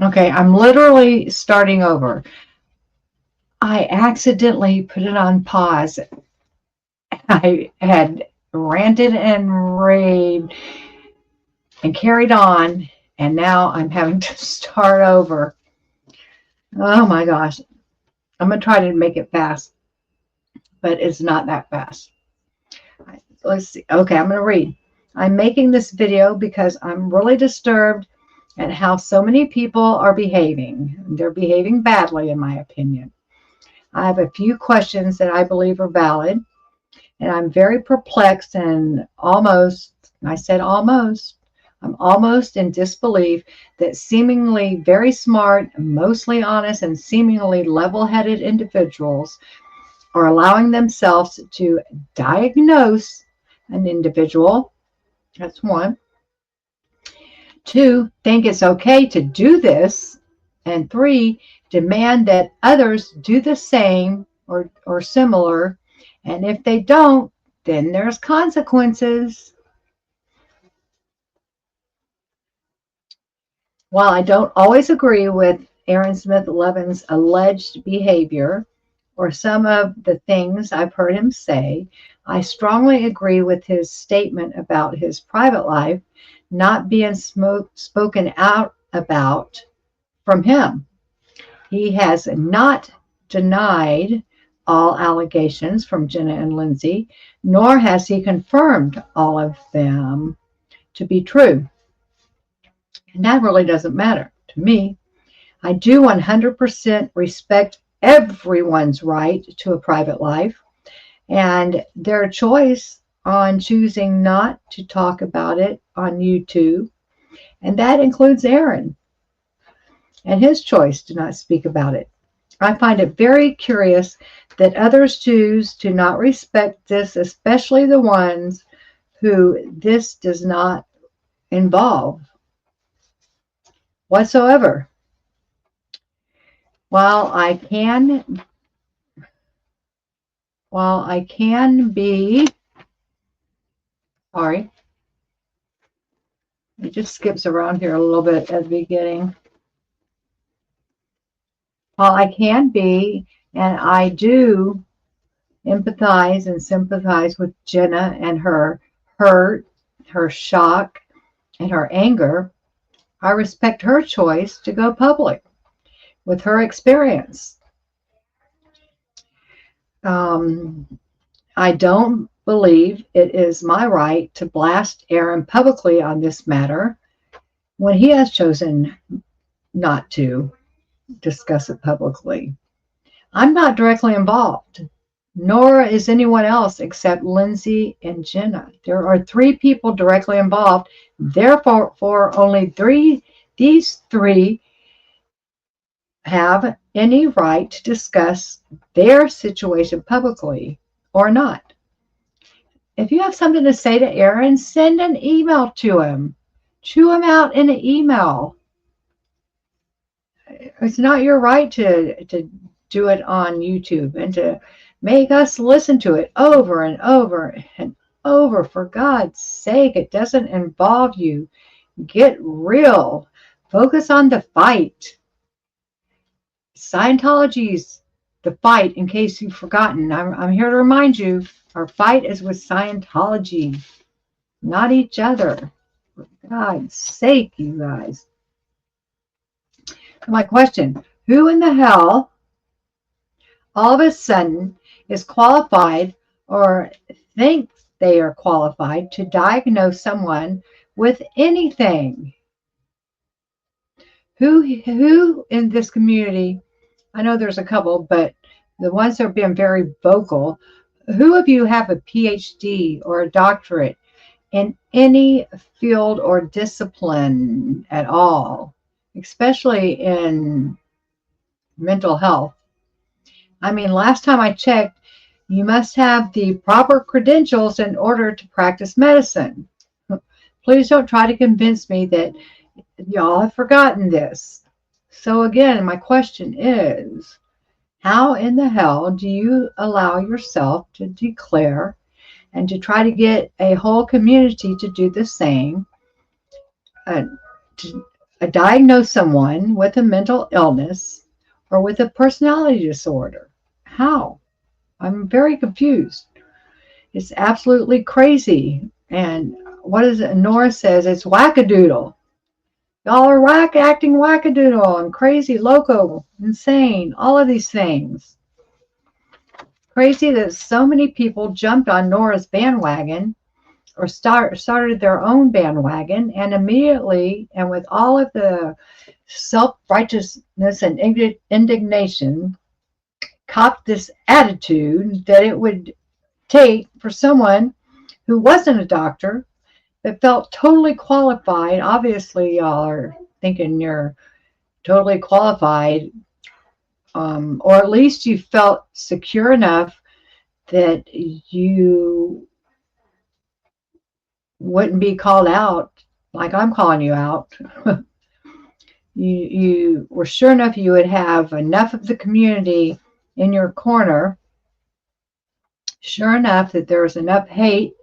Okay, I'm literally starting over. I accidentally put it on pause. I had ranted and raved and carried on, and now I'm having to start over. Oh my gosh. I'm going to try to make it fast, but it's not that fast. Let's see. Okay, I'm going to read. I'm making this video because I'm really disturbed at how so many people are behaving. They're behaving badly, in my opinion. I have a few questions that I believe are valid, and I'm very perplexed and almost, I said almost, I'm almost in disbelief that seemingly very smart, mostly honest, and seemingly level-headed individuals are allowing themselves to diagnose an individual. That's one. Two, think it's okay to do this. And three, demand that others do the same or similar. And if they don't, then there's consequences. While I don't always agree with Aaron Smith Levin's alleged behavior or some of the things I've heard him say, I strongly agree with his statement about his private life not being spoken out about from him. He has not denied all allegations from Jenna and Lindsay, nor has he confirmed all of them to be true. And that really doesn't matter to me. I do 100% respect everyone's right to a private life and their choice on choosing not to talk about it on YouTube. And that includes Aaron and his choice to not speak about it. I find it very curious that others choose to not respect this, especially the ones who this does not involve whatsoever. While I can be, sorry, it just skips around here a little bit at the beginning. While I can be, and I do empathize and sympathize with Jenna and her hurt, her shock, and her anger, I respect her choice to go public with her experience. I don't believe it is my right to blast Aaron publicly on this matter when he has chosen not to discuss it publicly. I'm not directly involved, nor is anyone else except Lindsay and Jenna. There are three people directly involved. Therefore, for only these three have any right to discuss their situation publicly or not. If you have something to say to Aaron, send an email to him. Chew him out in an email. It's not your right to do it on YouTube and to make us listen to it over and over and over. For God's sake, it doesn't involve you. Get real. Focus on the fight. Scientology's the fight, in case you've forgotten. I'm here to remind you, our fight is with Scientology, not each other. For God's sake, you guys. My question, who in the hell all of a sudden is qualified or thinks they are qualified to diagnose someone with anything? Who in this community, I know there's a couple, but the ones that have been very vocal, who of you have a PhD or a doctorate in any field or discipline at all, especially in mental health? I mean, last time I checked, you must have the proper credentials in order to practice medicine. Please don't try to convince me that y'all have forgotten this. So again, my question is, how in the hell do you allow yourself to declare and to try to get a whole community to do the same, uh, diagnose someone with a mental illness or with a personality disorder? How? I'm very confused. It's absolutely crazy. And what is it? Nora says it's wackadoodle. Y'all are acting wackadoodle and crazy, loco, insane, all of these things. Crazy that so many people jumped on Nora's bandwagon or started their own bandwagon and immediately, and with all of the self-righteousness and indignation, copped this attitude that it would take for someone who wasn't a doctor but felt totally qualified. Obviously, y'all are thinking you're totally qualified, or at least you felt secure enough that you wouldn't be called out like I'm calling you out. You were sure enough you would have enough of the community in your corner, sure enough that there was enough hate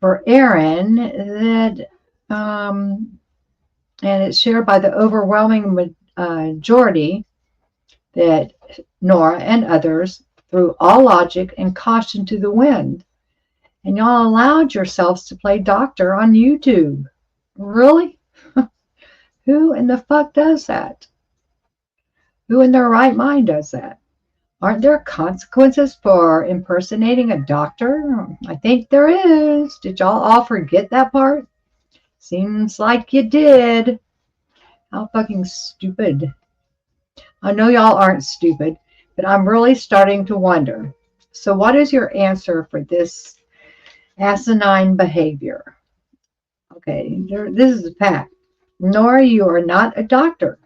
for Aaron that, and it's shared by the overwhelming majority, that Nora and others threw all logic and caution to the wind. And y'all allowed yourselves to play doctor on YouTube. Really? Who in the fuck does that? Who in their right mind does that? Aren't there consequences for impersonating a doctor? I think there is. Did y'all all forget that part? Seems like you did. How fucking stupid. I know y'all aren't stupid, but I'm really starting to wonder. So what is your answer for this asinine behavior? Okay, this is a fact. Nora, you are not a doctor.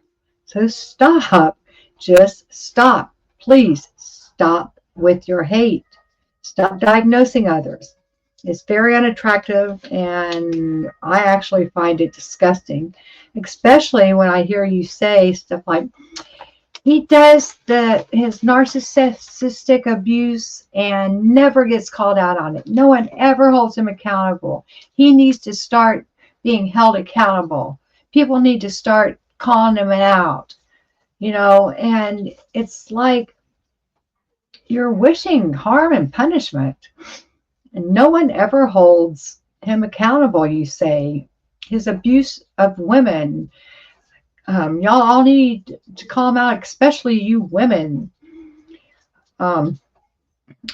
So stop. Just stop. Please stop with your hate. Stop diagnosing others. It's very unattractive, and I actually find it disgusting, especially when I hear you say stuff like, he does his narcissistic abuse and never gets called out on it. No one ever holds him accountable. He needs to start being held accountable. People need to start calling him out, and it's like you're wishing harm and punishment. And no one ever holds him accountable, you say. His abuse of women. Y'all all need to call him out, especially you women. I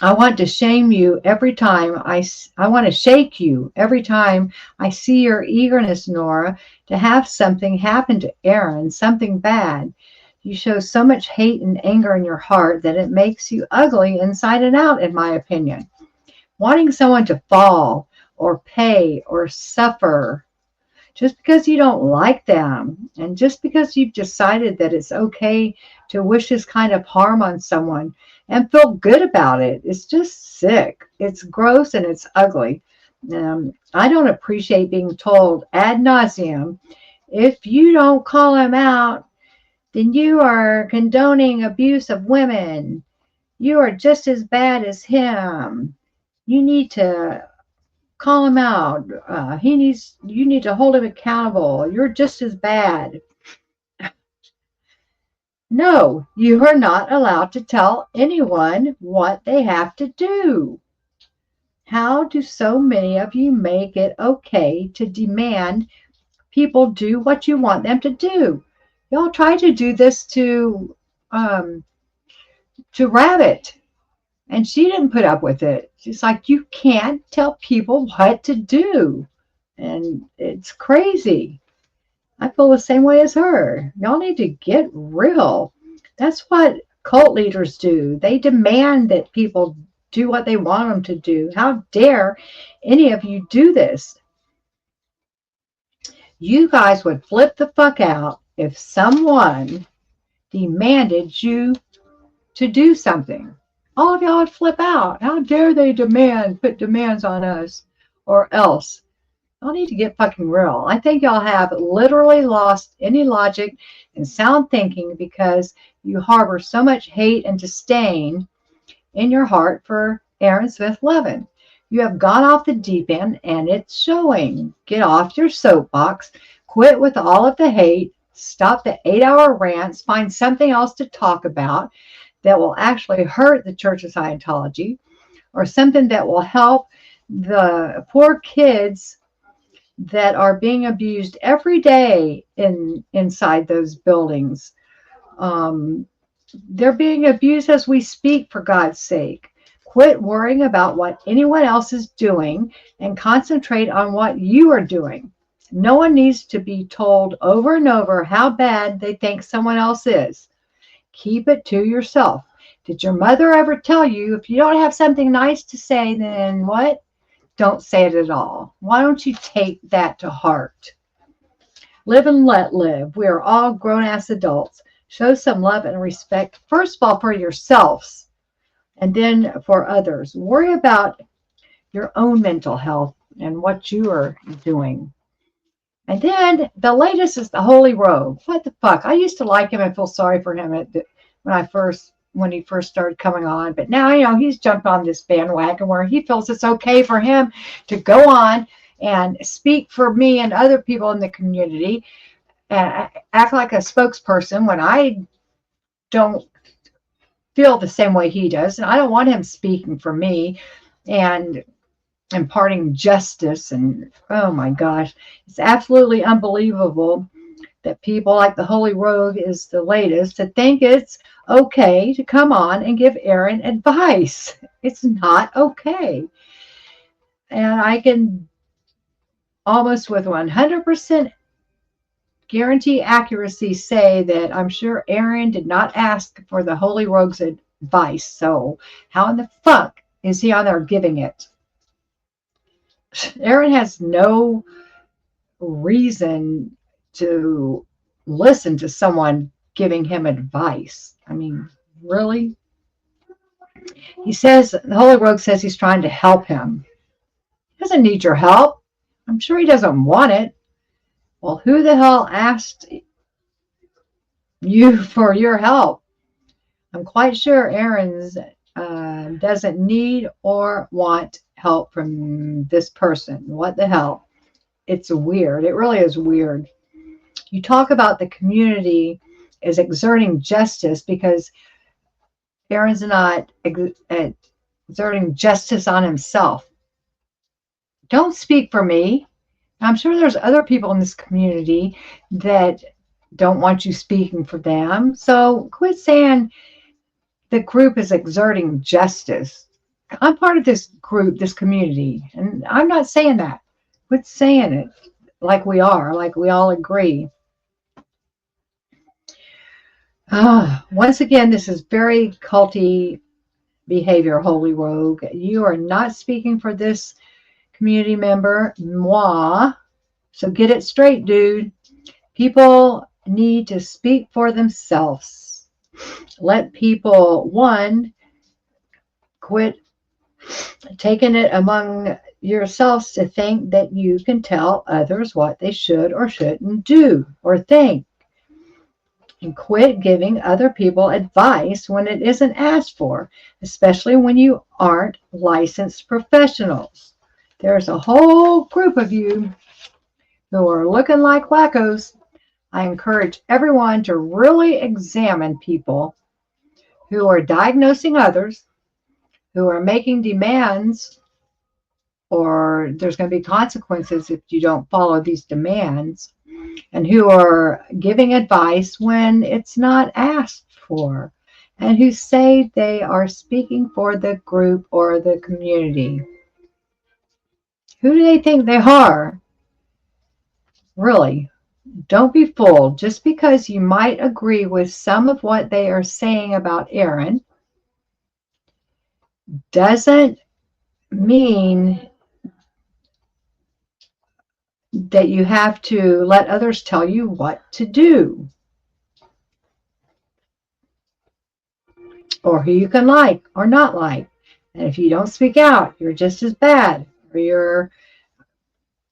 want to shame you every time I want to shake you every time I see your eagerness, Nora, to have something happen to Aaron, something bad. You show so much hate and anger in your heart that it makes you ugly inside and out, in my opinion. Wanting someone to fall or pay or suffer just because you don't like them, and just because you've decided that it's okay to wish this kind of harm on someone and feel good about it. It's just sick. It's gross and it's ugly. I don't appreciate being told ad nauseum, if you don't call him out, then you are condoning abuse of women. You are just as bad as him. You need to call him out. You need to hold him accountable. You're just as bad. No, you are not allowed to tell anyone what they have to do. How do so many of you make it okay to demand people do what you want them to do? Y'all try to do this to Rabbit, and she didn't put up with it. She's like, you can't tell people what to do. And it's crazy. I feel the same way as her. Y'all need to get real. That's what cult leaders do. They demand that people do what they want them to do. How dare any of you do this? You guys would flip the fuck out if someone demanded you to do something. All of y'all would flip out. How dare they put demands on us, or else. Y'all need to get fucking real. I think y'all have literally lost any logic and sound thinking because you harbor so much hate and disdain in your heart for Aaron Smith Levin. You have gone off the deep end and it's showing. Get off your soapbox. Quit with all of the hate. Stop the 8-hour rants. Find something else to talk about that will actually hurt the Church of Scientology, or something that will help the poor kids that are being abused every day inside those buildings. They're being abused as we speak, for God's sake. Quit worrying about what anyone else is doing and concentrate on what you are doing. No one needs to be told over and over how bad they think someone else is. Keep it to yourself. Did your mother ever tell you if you don't have something nice to say, then what? Don't say it at all. Why don't you take that to heart? Live and let live. We are all grown-ass adults. Show some love and respect, first of all, for yourselves, and then for others. Worry about your own mental health and what you are doing. And then the latest is the Holy Rogue. What the fuck? I used to like him and feel sorry for him when he first started coming on. But now, he's jumped on this bandwagon where he feels it's okay for him to go on and speak for me and other people in the community and act like a spokesperson when I don't feel the same way he does. And I don't want him speaking for me and imparting justice. And oh my gosh, it's absolutely unbelievable that people like the Holy Rogue is the latest to think it's okay to come on and give Aaron advice. It's not okay. And I can almost with 100% guarantee accuracy say that I'm sure Aaron did not ask for the Holy Rogue's advice. So how in the fuck is he on there giving it? Aaron has no reason to listen to someone giving him advice. I mean, really? He says, the Holy Rogue says he's trying to help him. He doesn't need your help. I'm sure he doesn't want it. Well, who the hell asked you for your help? I'm quite sure Aaron's doesn't need or want help from this person. What the hell? It's weird. It really is weird. You talk about the community as exerting justice because Aaron's not exerting justice on himself. Don't speak for me. I'm sure there's other people in this community that don't want you speaking for them. So quit saying the group is exerting justice. I'm part of this group, this community, and I'm not saying that. Quit saying it like we all agree. Once again, this is very culty behavior, Holy Rogue. You are not speaking for this community member, moi. So get it straight, dude. People need to speak for themselves. Let people, one, quit taking it among yourselves to think that you can tell others what they should or shouldn't do or think. And quit giving other people advice when it isn't asked for, especially when you aren't licensed professionals. There's a whole group of you who are looking like wackos. I encourage everyone to really examine people who are diagnosing others, who are making demands, or there's going to be consequences if you don't follow these demands, and who are giving advice when it's not asked for, and who say they are speaking for the group or the community. Who do they think they are? Really, don't be fooled. Just because you might agree with some of what they are saying about Aaron doesn't mean that you have to let others tell you what to do or who you can like or not like. And if you don't speak out, you're just as bad, or you're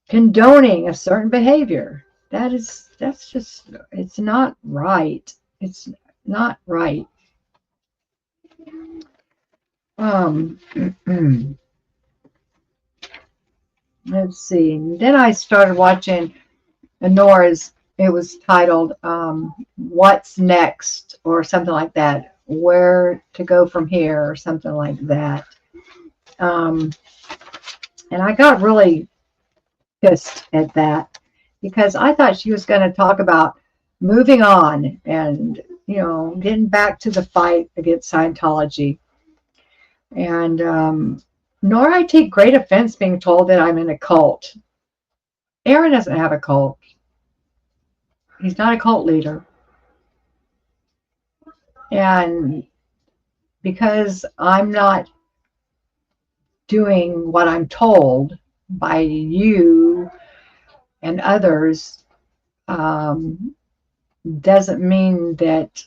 condoning a certain behavior. That's just, it's not right. It's not right. Let's see. Then I started watching Nora's, it was titled What's Next or something like that. Where to go from here or something like that. Um, and I got really pissed at that because I thought she was going to talk about moving on and, getting back to the fight against Scientology. And nor I take great offense being told that I'm in a cult. Aaron doesn't have a cult. He's not a cult leader. And because I'm not doing what I'm told by you and others, doesn't mean that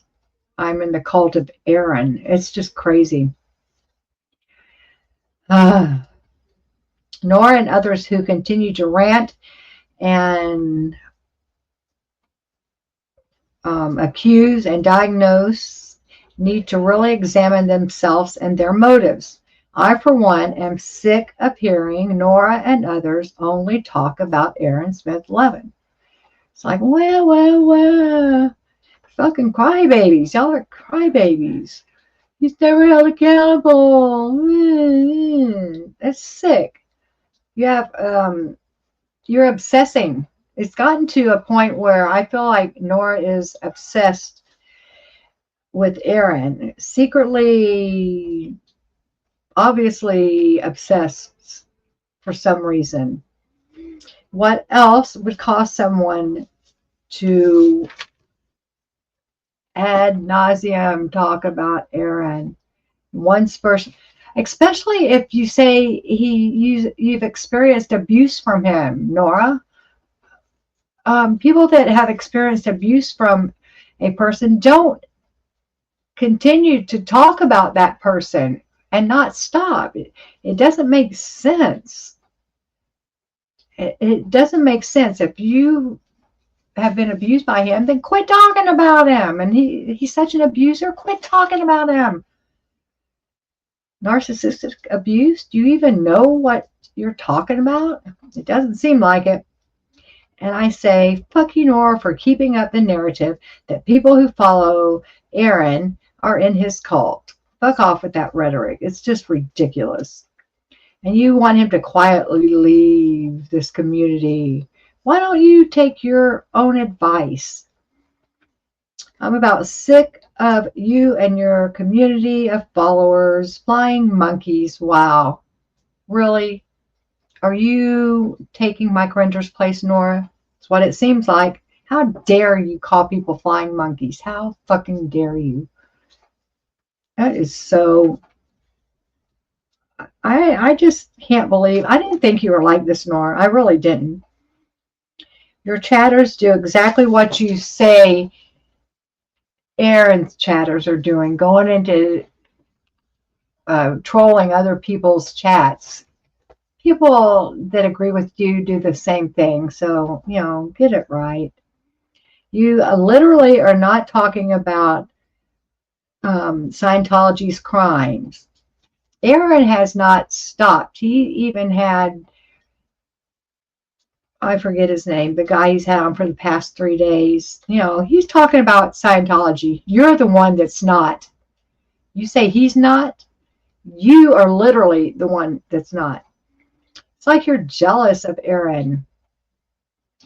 I'm in the cult of Aaron. It's just crazy. Nora and others who continue to rant and accuse and diagnose need to really examine themselves and their motives. I, for one, am sick of hearing Nora and others only talk about Aaron Smith Levin. It's like, well, fucking crybabies. Y'all are crybabies. He's never held accountable. That's sick. You have, you're obsessing. It's gotten to a point where I feel like Nora is obsessed with Aaron. Secretly, obviously obsessed for some reason. What else would cause someone to ad nauseum talk about Aaron? One person, especially if you say you've experienced abuse from him, Nora. People that have experienced abuse from a person don't continue to talk about that person and not stop. It doesn't make sense. It doesn't make sense. If you have been abused by him, then quit talking about him. And he's such an abuser. Quit talking about him. Narcissistic abuse? Do you even know what you're talking about? It doesn't seem like it. And I say, fuck you, Nora, for keeping up the narrative that people who follow Aaron are in his cult. Fuck off with that rhetoric. It's just ridiculous. And you want him to quietly leave this community. Why don't you take your own advice? I'm about sick of you and your community of followers, flying monkeys. Wow. Really? Are you taking Mike Render's place, Nora? It's what it seems like. How dare you call people flying monkeys? How fucking dare you? That is so... I just can't believe... I didn't think you were like this, Nora. I really didn't. Your chatters do exactly what you say Aaron's chatters are doing, going into trolling other people's chats. People that agree with you do the same thing. So, get it right. You literally are not talking about Scientology's crimes. Aaron has not stopped. He even had, I forget his name, the guy he's had on for the past 3 days. He's talking about Scientology. You're the one that's not. You say he's not. You are literally the one that's not. It's like you're jealous of Aaron.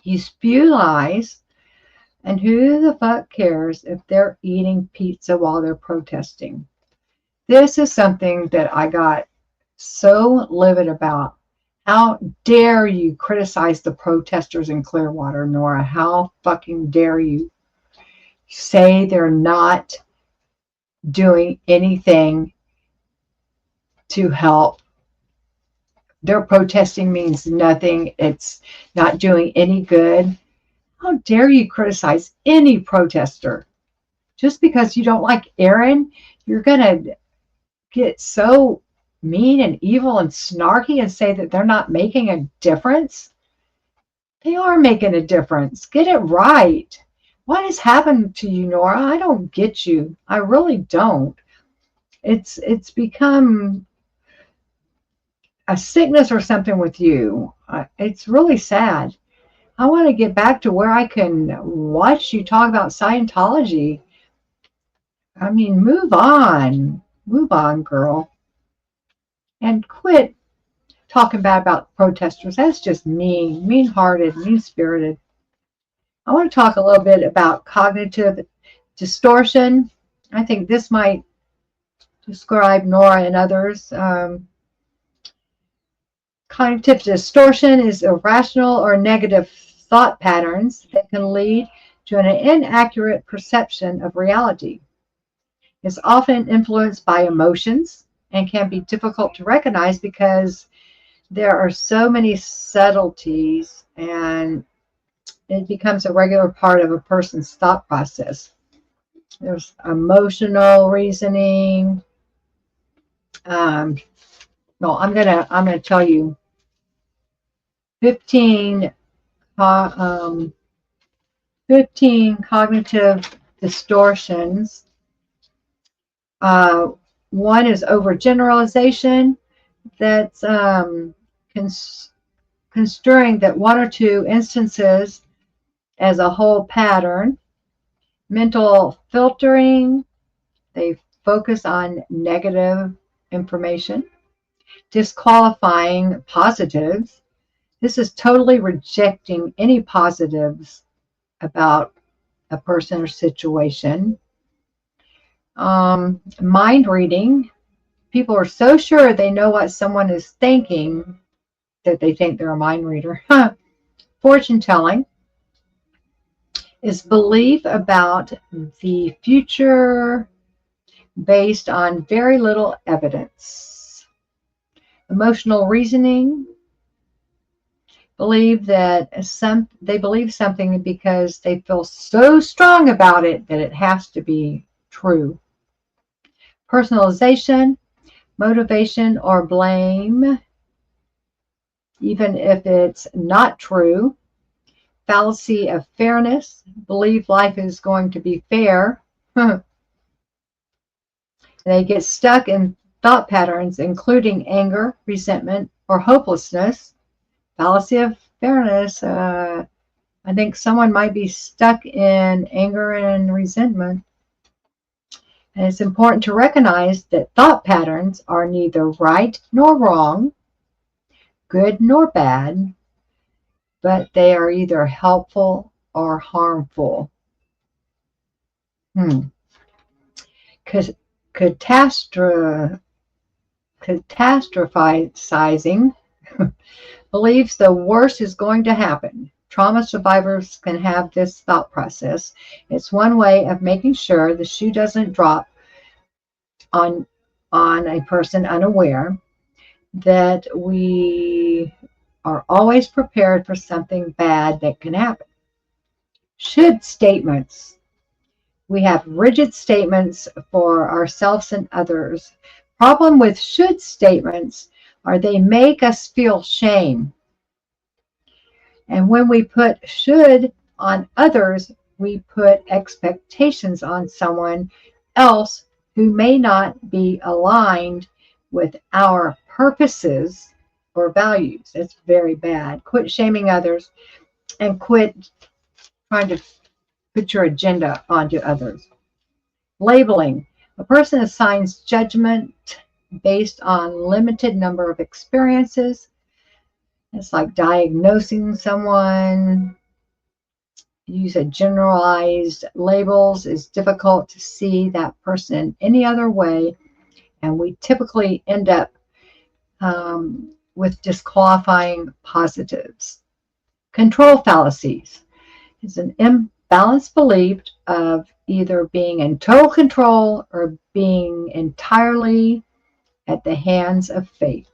You spew lies, and who the fuck cares if they're eating pizza while they're protesting? This is something that I got so livid about. How dare you criticize the protesters in Clearwater, Nora? How fucking dare you say they're not doing anything to help? Their protesting means nothing. It's not doing any good. How dare you criticize any protester? Just because you don't like Aaron, you're going to get so mean and evil and snarky and say that they're not making a difference? They are making a difference. Get it right. What has happened to you, Nora? I don't get you. I really don't. It's become a sickness or something with you. It's really sad. I want to get back to where I can watch you talk about Scientology. I mean, move on. Move on, girl. And quit talking bad about protesters. That's just mean, mean-hearted, mean-spirited. I want to talk a little bit about cognitive distortion. I think this might describe Nora and others. Cognitive distortion is irrational or negative thought patterns that can lead to an inaccurate perception of reality. It's often influenced by emotions and can be difficult to recognize because there are so many subtleties, and it becomes a regular part of a person's thought process. There's emotional reasoning. No, I'm gonna tell you 15 15 cognitive distortions. One is overgeneralization. That's construing that one or two instances as a whole pattern. Mental filtering. They focus on negative information. Disqualifying positives. This is totally rejecting any positives about a person or situation. Mind reading. People are so sure they know what someone is thinking that they think they're a mind reader. Fortune telling is belief about the future based on very little evidence. Emotional reasoning. They believe something because they feel so strong about it that it has to be true. Personalization, motivation, or blame, even if it's not true. Fallacy of fairness, believe life is going to be fair. They get stuck in thought patterns, including anger, resentment, or hopelessness. Fallacy of fairness. I think someone might be stuck in anger and resentment. And it's important to recognize that thought patterns are neither right nor wrong, good nor bad, but they are either helpful or harmful. Catastrophizing believes the worst is going to happen. Trauma survivors can have this thought process. It's one way of making sure the shoe doesn't drop on a person unaware, that we are always prepared for something bad that can happen. Should statements. We have rigid statements for ourselves and others. Problem with should statements are they make us feel shame. And when we put should on others, we put expectations on someone else who may not be aligned with our purposes or values. It's very bad. Quit shaming others and quit trying to put your agenda onto others. Labeling. A person assigns judgment based on limited number of experiences. It's like diagnosing someone. Use a generalized labels. It's difficult to see that person any other way, and we typically end up with disqualifying positives. Control fallacies. It's an imbalanced belief of either being in total control or being entirely at the hands of fate.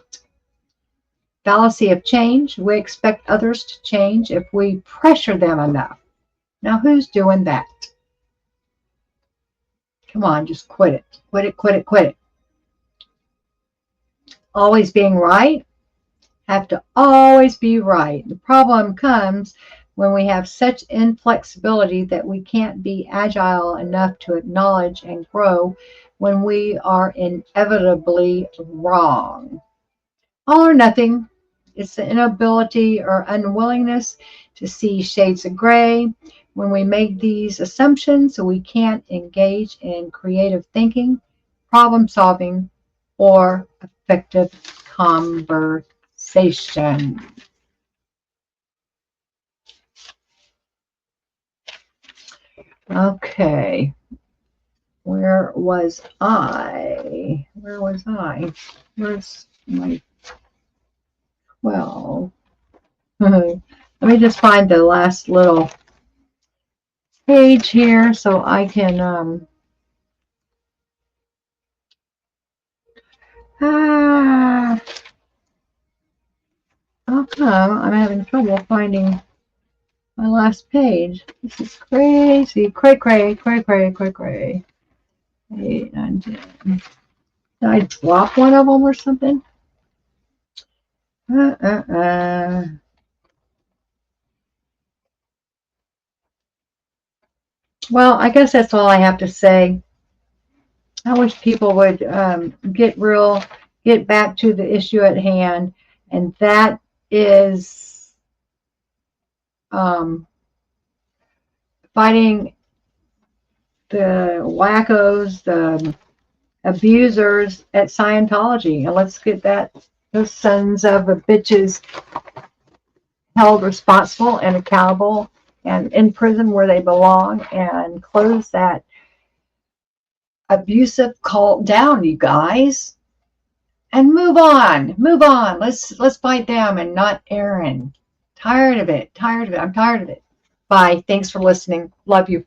Fallacy of change. We expect others to change if we pressure them enough. Now, who's doing that? Come on, just quit it. Quit it, quit it, quit it. Always being right. Have to always be right. The problem comes when we have such inflexibility that we can't be agile enough to acknowledge and grow when we are inevitably wrong. All or nothing It's the inability or unwillingness to see shades of gray. When we make these assumptions, we can't engage in creative thinking, problem solving, or effective conversation. Okay. Where was I? Where's my 12? Let me just find the last little page here so I can how come I'm having trouble finding my last page? This is crazy. Cray. 8, 9, 10. Did I drop one of them or something? Well, I guess that's all I have to say. I wish people would get back to the issue at hand, and that is fighting the wackos, the abusers at Scientology, and let's get those sons of a bitches held responsible and accountable and in prison where they belong, and close that abusive cult down, you guys, and move on. Let's fight them and not Aaron. Tired of it. I'm tired of it. Bye. Thanks for listening. Love you.